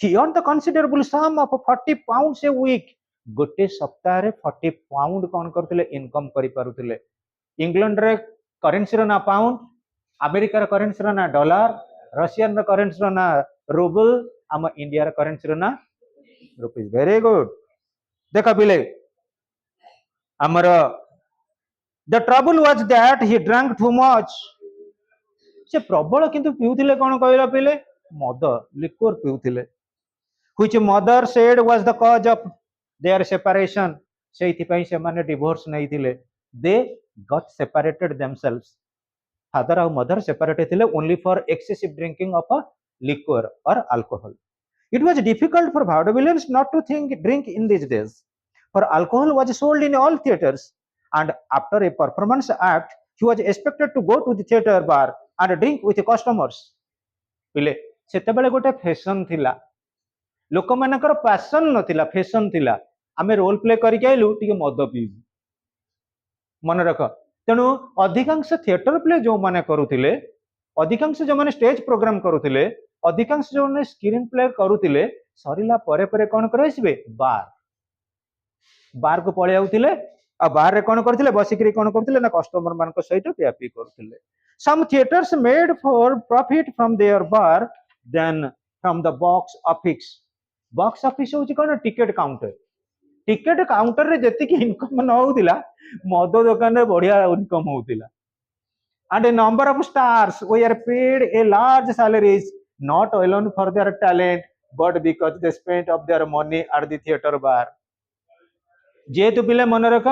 he earned the considerable sum of 40 pounds a week गोटे सप्ताह रे 40 पाउंड कौन करथिले इनकम करि पारुथिले इंग्लैंड रे करेंसी रो ना पाउंड अमेरिका रे करेंसी रो ना डॉलर रशियन रे करेंसी रो ना रूबल आम इंडिया रे करेंसी रो ना रुपीस वेरी गुड देखा पिले हमर the trouble was that he drank too much से प्रबल किंतु पिउथिले कोन कहला पिले मद लिक्वर पिउथिले which mother said was the cause of their separation सेइथि पई से माने डिवोर्स नै थिले they got separated themselves father और मदर सेपरेटेड थिले only for excessive drinking of a liquor और alcohol it was difficult for vaudevillains not to drink in these days for alcohol was sold in all theaters and after a performance act he was expected to go to the theater bar and drink with the customers पिले सेतेबेले गोटे फैशन थिला लोक मानकर पैशन नथिला फैशन थिला आमे रोल प्ले करके आइलु टिके मद पीबू मन रख तेणु अधिकांश थिएटर प्ले जो माने करुथिले अधिकांश जो माने स्टेज प्रोग्राम करुथिले अधिकांश जो माने स्क्रीन प्ले करुथिले सरिला परे परे कोन करैसिबे बार बार को पळे आउथिले आ बार रे कोन करथिले बसिकरी कोन करथिले ना कस्टमर मान को सहित पियापी करथिले some theaters made for profit from their bar than from the box office होची कोन टिकट काउंटर रे जति की इनकम न होउतिला मद दुकान रे बढ़िया income होउतिला and a number of stars were paid a large salaries not alone for their talent but because they spent of their money at the theater bar जेतु पिले मन रख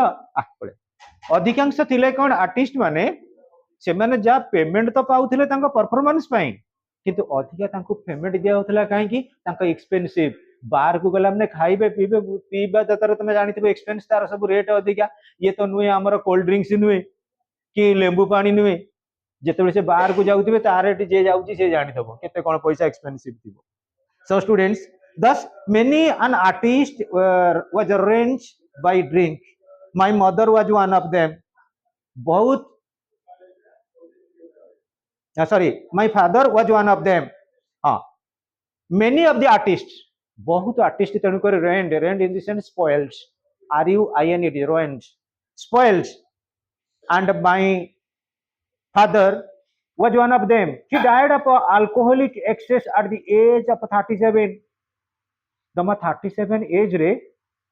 अधिकांश थिले कोन आर्टिस्ट माने से माने जा पेमेंट तो पाउथिले तांको परफॉर्मेंस पई किंतु अधिका तांको पेमेंट दिया होतला काहे की तांको एक्सपेंसिव बार को गला हमने खाइबे पीबा जतर तुम जानिथिबे एक्सपेंस तार सब रेट अधिका ये तो नुए हमर कोल्ड ड्रिंक्स नुए कि लेंबू पानी नुए जेतेबे से बाहर को जाउथिबे तार रेट जे जाउची से जानिथबो केते कोन पैसा एक्सपेंसिव थिबो so students thus many an artist was arranged by drink my mother was one of them बहुत sorry my father was one of them many of the artists बहुत आर्टिस्ट तेणु कर ruined in the sense spoiled RUINED ruined spoiled and my father was one of them he died of alcoholic excess at the age of 37 दमा 37 एज रे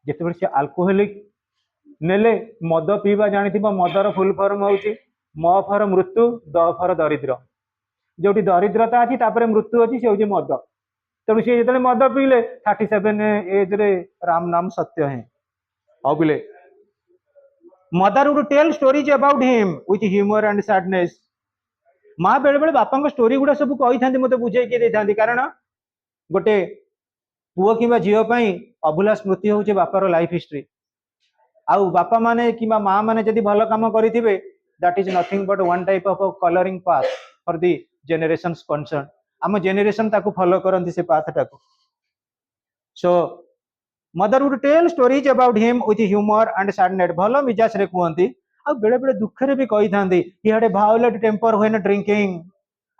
जेतेबे से अल्कोहलिक नेले मद पीवा जानिथिबा मदर फुल फॉर्म होउची म फॉर मृत्यु द फॉर दरिद्र जोटी दरिद्रता अछि तापरे मृत्यु अछि से होउची मद तेणु सी जो मद पीले 37 एज रे राम नाम सत्य है अब पिले mother would tell stories about him with humour and sadness माँ बेले बेले बापा स्टोरी गुड़ा सब कही था मत बुझे था कारण गोटे पुओ कि झील अभुला स्मृति हूँ बापार लाइफ हिस्ट्री आउ बापा माने कि माँ माने जदि भल काम करेंगे that is nothing but one type of colouring path for the generations concern आम जेनेरेशन ताको फॉलो करंती से पाथ टाको so mother would tell stories about him with humour and sadness भल मिजाज रे कहती आ बेले बेले दुख रे भी कही थांती he had a violent temper when drinking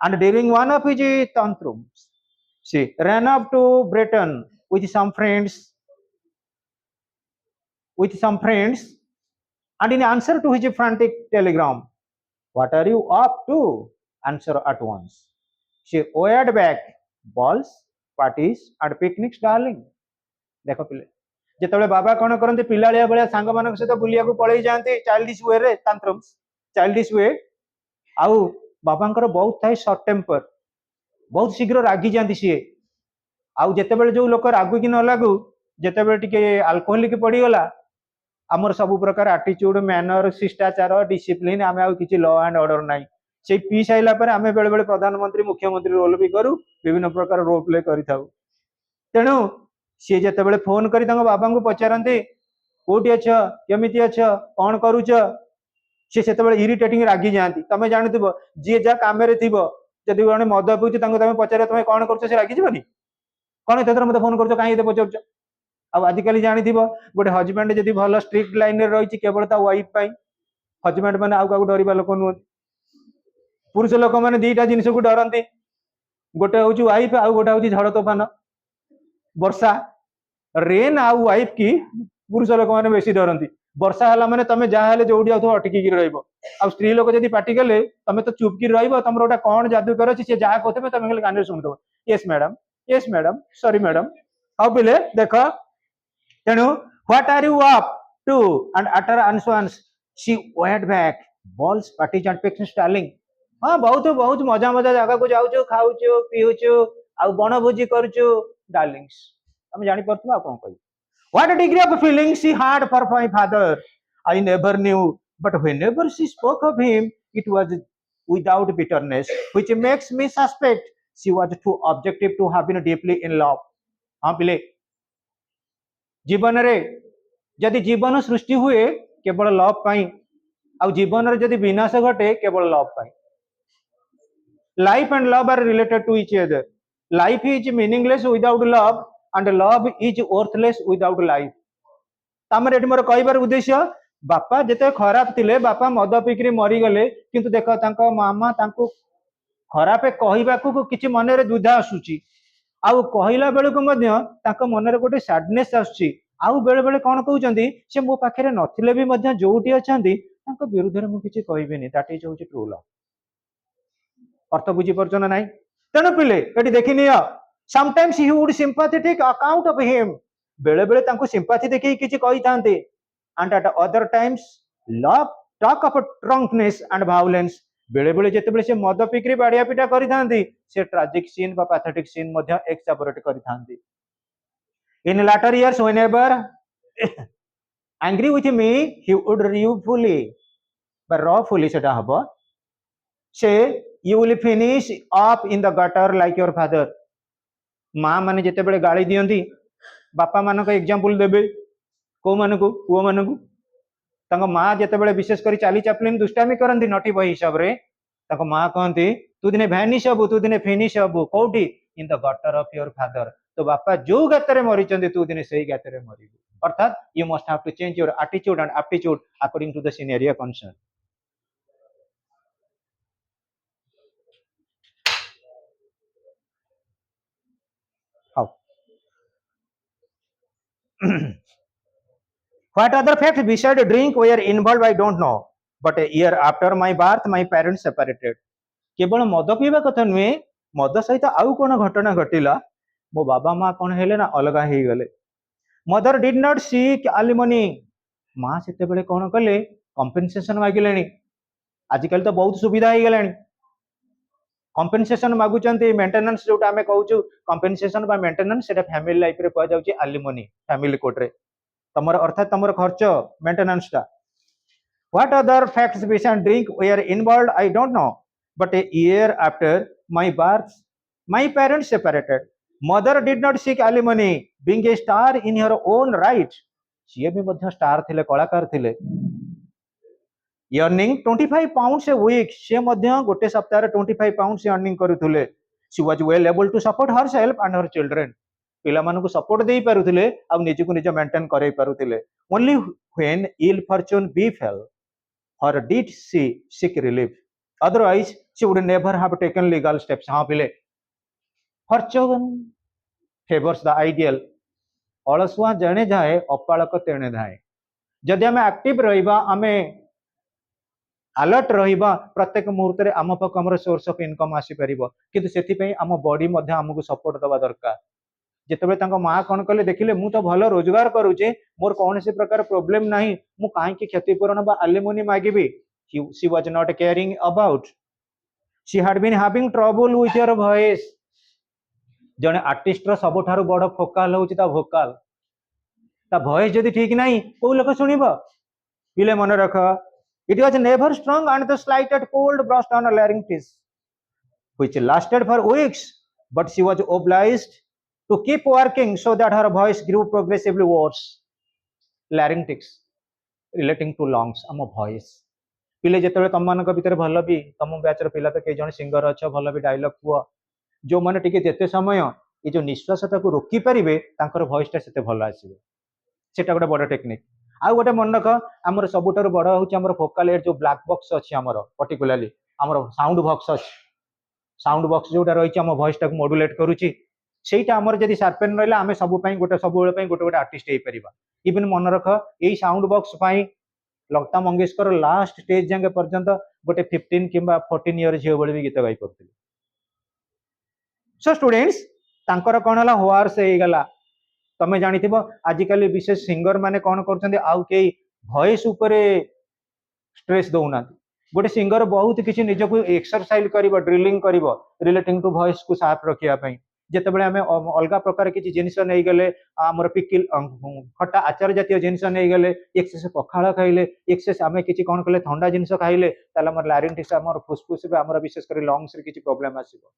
and during one of his tantrums she ran up to Britain with some friends and in answer to his frantic telegram what are you up to answer at once she wired back balls parties and picnics darling देखो पिले जेतबे बाबा कोन करंती पिलालिया बळिया सांग मानक सहित बुलिया को पळेई जांती चाइल्डिश वे रे tantrums चाइल्डिश वे आउ बाबांकर बहुत थाई शॉर्ट टेम्पर बहुत शीघ्र रागी जांती सी आउ जेतेबेले जो लोक रागु कि न लागू जेतेबेले टिके अल्कोहलिक पड़ी गला हमर सब प्रकार एटीट्यूड मैनर शिष्टाचार डिसिप्लिन आमे आउ किछि लॉ एंड ऑर्डर नाही से पी साइला पर आमे बेले बेले प्रधानमंत्री मुख्यमंत्री रोल भी करू विभिन्न प्रकार रोल प्ले करि थाउ तेनु सी जेतेबेले फोन करी तांग बाबा को पचारंती कोठी अछ केमिति अछ कोन करूछ सी सेतेबेले इरिटेटिंग रागी जांती तमे जानिथिबो जे जा कामेरे थिबो जदि गणे मद पिउछ तांग तमे पचारे तमे कोन करूछ से रागी जिवनी कोन एतेथर मते फोन करूछ काई एते पचारछ अब आजिकल जानिथिबो गोटे हजबैंड जदि भल स्ट्रिक्ट लाइन रे रहिछि केवल ता वाइफ पई हजबैंड माने आउ काकू डरिबा लोक नु पुरुष लोक माने दीटा जिनिस को डरंती गोटे होउछि वाइफ आउ गोटे होउछि झड़ तूफान वर्षा रेन आउ वाइफ की पुरुष लोक माने बेसी डरंती वर्षा हला माने तमे जा हेले जोडी आउ अटकी कि रहइबो आ स्त्री लोक जदि पार्टी गले तमे तो चुप कि रहइबो तमरो ओटा कोन जादू कर अछि से जा कहते तमे खाली कान रे सुन दो yes madam sorry madam how पिले देखो तेनु what are you up to and utter answers she wait back balls parties and picks starling हां बहुत बहुत मजा मजा जगह को जाउछु खाउछु पिउछु आ बण भोजी करछु डार्लिंग्स हम जानि परथु आ कोन कहि what a degree of feeling she had for my father I never knew but whenever she spoke of him it was without bitterness which makes me suspect she was too objective to have been deeply in love हां पिले जीवन रे जदि जीवन सृष्टि हुए केवल लव पाई आ जीवन रे जदि विनाश घटे केवल लव पाई life and love are related to each other life is meaningless without love and love is worthless without life तामरे एठी मोर कहबार उद्देश्य बापा जेते खराब थिले बापा मद पिकरी मरी गले किंतु देख तांको मामा तांको खरापे कहबाकू किछि मन रे दुधा आसुची आउ कहला बेलू मन रे गोटे सैडनेस आसुची आउ बेले बेले कौन कहउचंदी से मो पाखरे नथिले भी मध्य जोउटी अछंदी तांको विरुद्ध रे मु किछि कहबिनी दैट इज होची ट्रू लव अर्थ बुझी परछन नाही तेणु पिले एटी देखिनी sometimes he would sympathetic account of him बेले बेले तांको सिंपैथी देखि किछि कहि थांते and at other times love talk of drunkenness and violence बेले बेले जेते बेले से मद पिकरी बाडिया पिटा करि थांती से ट्रेजिक सीन बा पैथेटिक सीन मध्य एक्सैबोरेट करि थांती इन latter years whenever angry with me he would ruefully but rawfully सेटा हबो से you will finish up in the gutter like your father मां माने जेते बेले गाली दियंती बापा मान को एग्जांपल देबे को मान को पुओ मान को तांको मां जेते बेले विशेष करी चाली चापलिन दुष्टामी करंती नटी बही हिसाब रे तांको मां कहंती तू दिने भैनिश हबु तू दिने फिनिश हबु कोठी in the gutter of your father तो बापा जो गाତରେ मरिचंदी तू दिने सेही गाତରେ मरिबु अर्थात you must have to change your attitude and aptitude according to the scenario concern how What other facts besides drink were involved I don't know. But a year after my birth my parents separated. केवल मद पीवा कथा नुहे मद सहित आउ कोन घटना घटिला मो बाबा माँ कोन हेले ना अलगा हे गले mother did not seek alimony माँ सेते बेले कोन कले कंपेंसेशन मागिलेनी आजिकल तो बहुत सुविधा हो गलानी कंपेंसेशन मागुचंती मेंटेनेंस जोटा हमें कहूछु कंपेंसेशन बा मेंटेनेंस सेटा फैमिली लाइफ रे कह जाउची एलिमनी फैमिली कोर्ट रे तमर अर्थात तमर खर्च मेंटेनेंस टा what other facts beside drink were involved I don't know but a year after my birth my parents separated mother did not seek alimony being a star in her own right सी भी मध्य स्टार थिले कलाकार थिले अर्निंग 25 पाउंड्स ए वीक से मध्य गोटे सप्ताह रे 25 पाउंड्स अर्निंग करूथुले she was well able to support herself and her children पिला मानकु सपोर्ट देई पारुथिले आ निज को निज मेंटेन करै पारुथिले only when ill fortune befell her did she seek relief otherwise she would never have taken legal steps हां पिले फॉर्च्यून फेवर्स द आइडियल अलसुआ जणे जाए अपालक तेणे धाए जदि आम एक्टिव रहिबा आमे अलर्ट रहिबा प्रत्येक मुहूर्त रे आम पाख हमर सोर्स ऑफ इनकम आसी परिबो किंतु सेति पई आम बॉडी मध्ये हमकु सपोर्ट दबा दरकार जेतेबे तांको मां कोन कले देखिले मु तो भलो रोजगार करूचे मोर कोनसी प्रकार प्रॉब्लम नाही मु काहे की क्षतिपूरण बा एलिमनी मागिबी she was not caring about she had been having trouble with your voice जने आर्टिस्ट रो सबठारु बड़ फोकल होची ता वोकल ता वॉइस जदी ठीक नाही को लोक सुनिबो पिले मन रख it was never strong and the slightest cold burst on laryngitis which lasted for weeks but she was obliged to keep working so that her voice grew progressively worse laryngitis relating to lungs am voice पिले जेतेबे तम मानक भीतर भल भी तम बैच रो पिला तो के जण सिंगर अच्छा भल भी डायलॉग हुआ जो माने टिके जेते समय ये जो निश्वासता को रोकी परिबे तांकर वॉइस टा सेते भल आसीबे सेटा गोटे बड़ टेक्निक आउ गोटे मन रख आमर सबुठारु बड़ होची आमर फोकल एड जो ब्लैक बॉक्स अछि आमर पर्टिकुलरली आमर साउंड बॉक्स अछि साउंड बॉक्स जोटा रही आम वॉइस टा मॉड्यूलेट करूची सेटा आमर जदी शार्पेन रहला आमे सब पई गोटे सब बेले पई गोटे गोटे आर्टिस्ट हे परिबा इवन मन रख एई साउंड बॉक्स पई लता मंगेशकर लास्ट स्टेज जांगे पर्यंत गोटे 15 किंबा 14 इयर झियो बळे भी गीत गाई करथिले सो स्टूडेंट्स तांकर कोन हला होआर्स हे गला तमे जानिथिबो आजिकली विशेष सिंगर माने कोन करछन्ते आउ के वॉइस ऊपर स्ट्रेस दउना गोटे सिंगर बहुत किसी निज को एक्सरसाइज करिवो ड्रिलिंग करिवो रिलेटिंग टू वॉइस को साफ रखिया पई जेतेबेले आमे अलगा प्रकार किछि जिनिस नै गेले हमर पिकिल खट्टा आचार जातीय जिनिस नै गेले एक्सेस पखाळ खाइले एक्सेस आमे किछि कोन कले ठंडा जिनिस खाइले ताला हमर लारिंटिस हमर फुसफुस बे हमर विशेष करी लंग्स रे किछि प्रॉब्लम आसीबो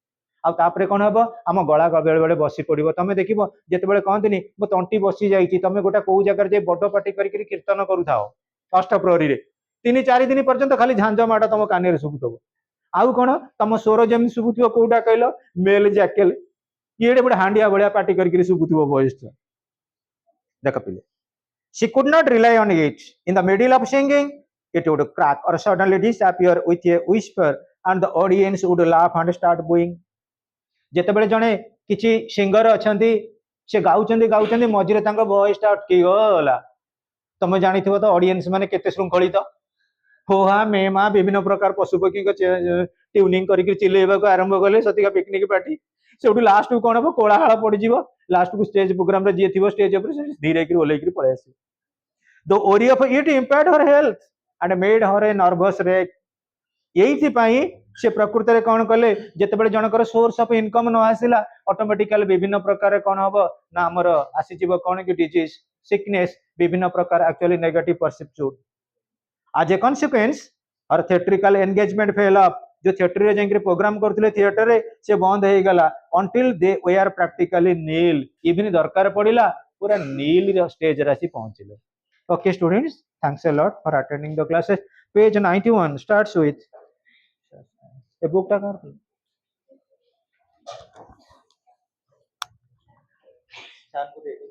आ तापरे कोन हबो हम गळा बेले बेले बसी पड़िबो तमे देखिबो जेतेबेले कहंतिनी मो तंटी बसी जाईची तमे गोटा को जगह जे बडो पार्टी करी कीर्तन करू थाओ अष्टप्रहरी रे तीन चार दिन पर्यंत खाली झांझ माड़ तुम कान शुभुव आउ कौन तुम स्वर जमी शुभुव कौटा कहल मेल जैकेल ये गोटे हांडिया भाया पार्टी करके शुभुव वॉइस देख पिले she could not rely on it in the middle of singing it would crack or suddenly disappear with a whisper and the audience would laugh and start booing ଯେତେବେଳେ ଜଣେ କିଛି ସିଙ୍ଗର ଅଛନ୍ତି ସେ ଗାଉଛନ୍ତି ମଝିରେ ତାଙ୍କ ଭଏସ ଟା ଅଟକି ଗଲା ତମେ ଜାଣିଥିବ ତ ଅଡିଏନ୍ସ ମାନେ କେତେ ଶୃଙ୍ଖଳିତ ହୋ हा मे मा विभिन्न प्रकार पशुपक्षी ट्यूनिंग करके चिल्लेवाक आरंभ कले सतिका पिकनिक पार्टी से लास्ट को कौन हम कोलाहल पड़ज लास्ट को स्टेज प्रोग्राम जी थी स्टेज धीरे ओल्ल पलि as the worry of it impact her health and made her a nervous wreck यही से प्रकृत में कौन कले जिते जनकर सोर्स ऑफ इनकम न आसला ऑटोमेटिकली विभिन्न प्रकार कौन हम ना आमर आसीज कौन कि डिजीज सिकनेस विभिन्न प्रकार एक्चुअली नेगेटिव परसेप्शन आज ए कॉन्सिक्वेंस और थिएट्रिकल एंगेजमेंट फेल अप जो थिएटर रे जाकर प्रोग्राम करथिले थिएटर रे से बंद हो गला until they were practically nil even दरकार पड़िला पूरा नील स्टेज रे आसी पहुंचले okay students thanks a lot for attending the classes page 91 starts with a book टा कर सर को दे